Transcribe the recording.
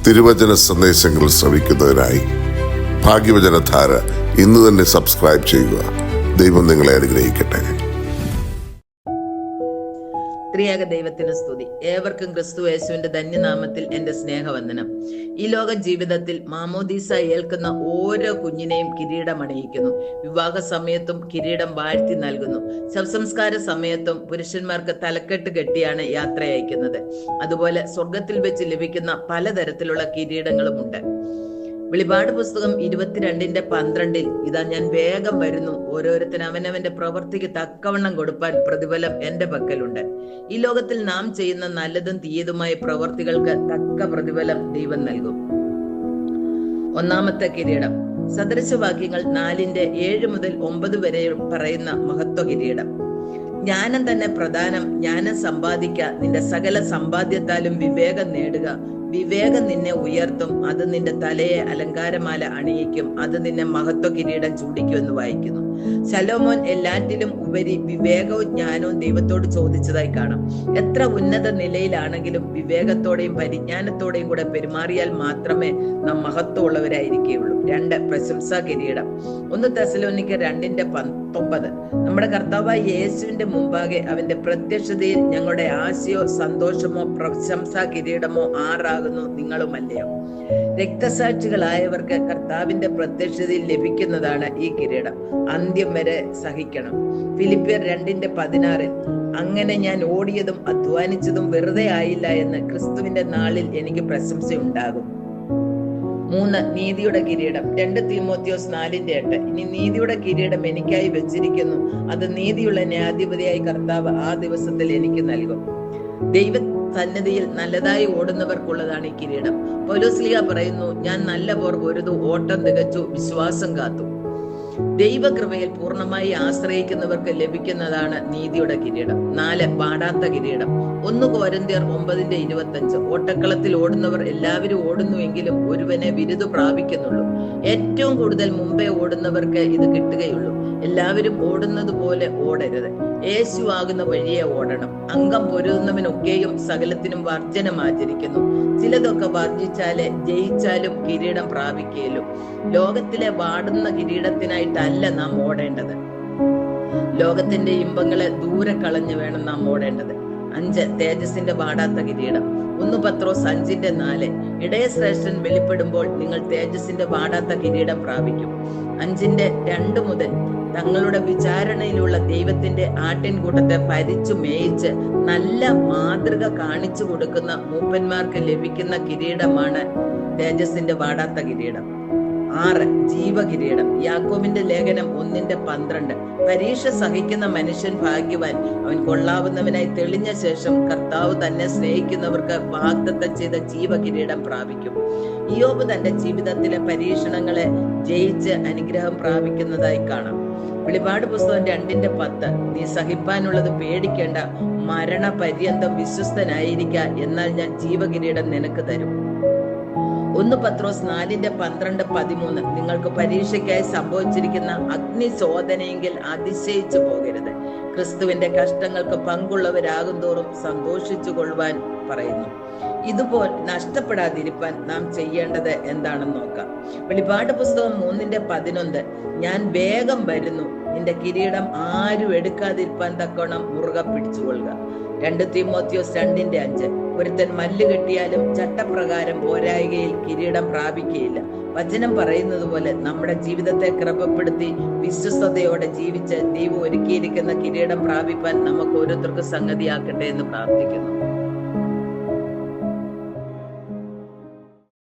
തിരുവചന സന്ദേശങ്ങൾ ശ്രവിക്കുന്നതിനായി ഭാഗ്യവചനധാര ഇന്ന് തന്നെ സബ്സ്ക്രൈബ് ചെയ്യുക. ദൈവം നിങ്ങളെ അനുഗ്രഹിക്കട്ടെ. ത്രിയേക ദൈവത്തിന് സ്തുതി. ഏവർക്കും ക്രിസ്തു യേശുവിന്റെ ധന്യനാമത്തിൽ എന്റെ സ്നേഹവന്ദനം. ഈ ലോക ജീവിതത്തിൽ മാമോദീസ ഏൽക്കുന്ന ഓരോ കുഞ്ഞിനെയും കിരീടം അണിയിക്കുന്നു. വിവാഹ സമയത്തും കിരീടം വാഴ്ത്തി നൽകുന്നു. ശവസംസ്കാര സമയത്തും പുരുഷന്മാർക്ക് തലക്കെട്ട് കെട്ടിയാണ് യാത്ര അയക്കുന്നത്. അതുപോലെ സ്വർഗത്തിൽ വെച്ച് ലഭിക്കുന്ന പലതരത്തിലുള്ള കിരീടങ്ങളുമുണ്ട്. വെളിപാട് പുസ്തകം 22:12 ഇതാ ഞാൻ വേഗം വരുന്നു, ഓരോരുത്തരും അവനവന്റെ പ്രവൃത്തിക്ക് തക്കവണ്ണം കൊടുപ്പാൻ പ്രതിഫലം എന്റെ പക്കലുണ്ട്. ഈ ലോകത്തിൽ നാം ചെയ്യുന്ന നല്ലതും തീയതുമായ പ്രവൃത്തികൾക്ക് തക്ക പ്രതിഫലം ദൈവം നൽകും. ഒന്നാമത്തെ കിരീടം സദൃശവാക്യങ്ങൾ 4:7 മുതൽ 9 വരെ പറയുന്ന മഹത്വ കിരീടം. ജ്ഞാനം തന്നെ പ്രധാനം, ജ്ഞാനം സമ്പാദിക്ക, നിന്റെ സകല സമ്പാദ്യത്താലും വിവേകം നേടുക. വിവേകം നിന്നെ ഉയർത്തും, അത് നിന്റെ തലയെ അലങ്കാരമാല അണിയിക്കും, അത് നിന്നെ മഹത്വ കിരീടം ചൂടിക്കും എന്ന് വായിക്കുന്നു. ശലോമോൻ എല്ലാറ്റിലും ഉപരി വിവേകവും ജ്ഞാനവും ദൈവത്തോട് ചോദിച്ചതായി കാണാം. എത്ര ഉന്നത നിലയിലാണെങ്കിലും വിവേകത്തോടെയും പരിജ്ഞാനത്തോടെയും കൂടെ പെരുമാറിയാൽ മാത്രമേ നാം മഹത്വമുള്ളവരായിരിക്കുകയുള്ളൂ. 2. പ്രശംസാ കിരീടം. 1 തെസ്സലോനിക്കർ 2:19 നമ്മുടെ കർത്താവായ യേശുവിന്റെ മുമ്പാകെ അവന്റെ പ്രത്യക്ഷതയിൽ ഞങ്ങളുടെ ആശയോ സന്തോഷമോ പ്രശംസാ കിരീടമോ ആറാകുന്നു നിങ്ങളുമല്ലയോ. രക്തസാക്ഷികളായവർക്ക് കർത്താവിന്റെ പ്രത്യക്ഷതയിൽ ലഭിക്കുന്നതാണ് ഈ കിരീടം. അന്ത്യം വരെ സഹിക്കണം. ഫിലിപ്പിയർ 2:16 അങ്ങനെ ഞാൻ ഓടിയതും അധ്വാനിച്ചതും വെറുതെ ആയില്ല എന്ന് ക്രിസ്തുവിന്റെ നാളിൽ എനിക്ക് പ്രശംസയുണ്ടാകും. 3. നീതിയുടെ കിരീടം. 2 തീമോത്തിയോസ് 4:8 ഇനി നീതിയുടെ കിരീടം എനിക്കായി വെച്ചിരിക്കുന്നു, അത് നീതിയുള്ള ന്യായാധിപതിയായി കർത്താവ് ആ ദിവസത്തിൽ എനിക്ക് നൽകും. ദൈവ സന്നിധിയിൽ നല്ലതായി ഓടുന്നവർക്കുള്ളതാണ് ഈ കിരീടം. പൗലോസ്ലീഹ പറയുന്നു, ഞാൻ നല്ല പോർ പൊരുതു, ഓട്ടം തികച്ചു, വിശ്വാസം കാത്തു. ദൈവകൃപയിൽ പൂർണ്ണമായി ആശ്രയിക്കുന്നവർക്ക് ലഭിക്കുന്നതാണ് നീതിയുടെ കിരീടം. 4. പാടാത്ത കിരീടം. 1 കൊരിന്ത്യർ 9:25 ഓട്ടക്കളത്തിൽ ഓടുന്നവർ എല്ലാവരും ഓടുന്നുവെങ്കിലും ഒരുവനെ ബിരുദു പ്രാപിക്കുന്നുള്ളൂ. ഏറ്റവും കൂടുതൽ മുമ്പേ ഓടുന്നവർക്ക് ഇത് കിട്ടുകയുള്ളൂ. എല്ലാവരും ഓടുന്നത് പോലെ ഓടരുത്, യേശു ആകുന്ന വഴിയെ ഓടണം. അംഗം പൊരുതുന്നവനൊക്കെയും സകലത്തിനും വർജനം ആചരിക്കുന്നു. ചിലതൊക്കെ വർജിച്ചാലേ ജയിച്ചാലും കിരീടം പ്രാപിക്കുകയുള്ളൂ. ലോകത്തിലെ വാടുന്ന കിരീടത്തിനായിട്ടല്ല നാം ഓടേണ്ടത്. ലോകത്തിന്റെ ഇമ്പങ്ങളെ ദൂരെ കളഞ്ഞു വേണം നാം ഓടേണ്ടത്. 5. തേജസ്സിന്റെ വാടാത്ത കിരീടം. 1 പത്രോസ് 5:4 ഇടയശ്രേഷ്ഠൻ വെളിപ്പെടുമ്പോൾ നിങ്ങൾ തേജസ്സിന്റെ വാടാത്ത കിരീടം പ്രാപിക്കും. 5:2 മുതൽ തങ്ങളുടെ വിചാരണയിലുള്ള ദൈവത്തിന്റെ ആട്ടിൻകൂട്ടത്തെ ഭരിച്ചു മേയിച്ച് നല്ല മാതൃക കാണിച്ചു കൊടുക്കുന്ന മൂപ്പന്മാർക്ക് ലഭിക്കുന്ന കിരീടമാണ് തേജസ്സിന്റെ വാടാത്ത കിരീടം. 6. ജീവകിരീടം. യാക്കോബിന്റെ ലേഖനം 1:12 പരീക്ഷ സഹിക്കുന്ന മനുഷ്യൻ ഭാഗ്യവാൻ, അവൻ കൊള്ളാവുന്നവനായി തെളിഞ്ഞ ശേഷം കർത്താവ് തന്നെ സ്നേഹിക്കുന്നവർക്ക് വാഗ്ദത്തം ചെയ്ത ജീവകിരീടം പ്രാപിക്കും. ഇയ്യോബ് തന്റെ ജീവിതത്തിലെ പരീക്ഷണങ്ങളെ ജയിച്ച് അനുഗ്രഹം പ്രാപിക്കുന്നതായി കാണാം. വെളിപാട് പുസ്തകം 2:10 നീ സഹിപ്പാനുള്ളത് പേടിക്കേണ്ട, മരണപര്യന്തം വിശ്വസ്തനായിരിക്ക, എന്നാൽ ഞാൻ ജീവകിരീടം നിനക്ക് തരും. 1 പത്രോസ് 4:12-13 നിങ്ങൾക്ക് പരീക്ഷയ്ക്കായി സംഭവിച്ചിരിക്കുന്ന അഗ്നിശോധനയെങ്കിൽ അതിശയിച്ചു പോകരുത്. ക്രിസ്തുവിന്റെ കഷ്ടങ്ങൾക്ക് പങ്കുള്ളവരാകും തോറും സന്തോഷിച്ചു കൊള്ളുവാൻ പറയുന്നു. ഇതുപോലെ നഷ്ടപ്പെടാതിരിക്കാൻ നാം ചെയ്യേണ്ടത് എന്താണെന്ന് നോക്കാം. വെളിപാട് പുസ്തകം 3:11 ഞാൻ വേഗം വരുന്നു, നിന്റെ കിരീടം ആരും എടുക്കാതിരിക്കാൻ തക്കോണം മുറുകെ പിടിച്ചുകൊള്ളുക. 2 തീമോത്തിയോസ് 2:5 ഒരുത്തൻ മല്ല് കെട്ടിയാലും ചട്ടപ്രകാരം പോരായികയിൽ കിരീടം പ്രാപിക്കുകയില്ല. വചനം പറയുന്നത് പോലെ നമ്മുടെ ജീവിതത്തെ ക്രമപ്പെടുത്തി വിശ്വസ്തയോടെ ജീവിച്ച് ദൈവം ഒരുക്കിയിരിക്കുന്ന കിരീടം പ്രാപിപ്പാൻ നമുക്ക് ഓരോരുത്തർക്കും സംഗതിയാക്കട്ടെ എന്ന് പ്രാർത്ഥിക്കുന്നു.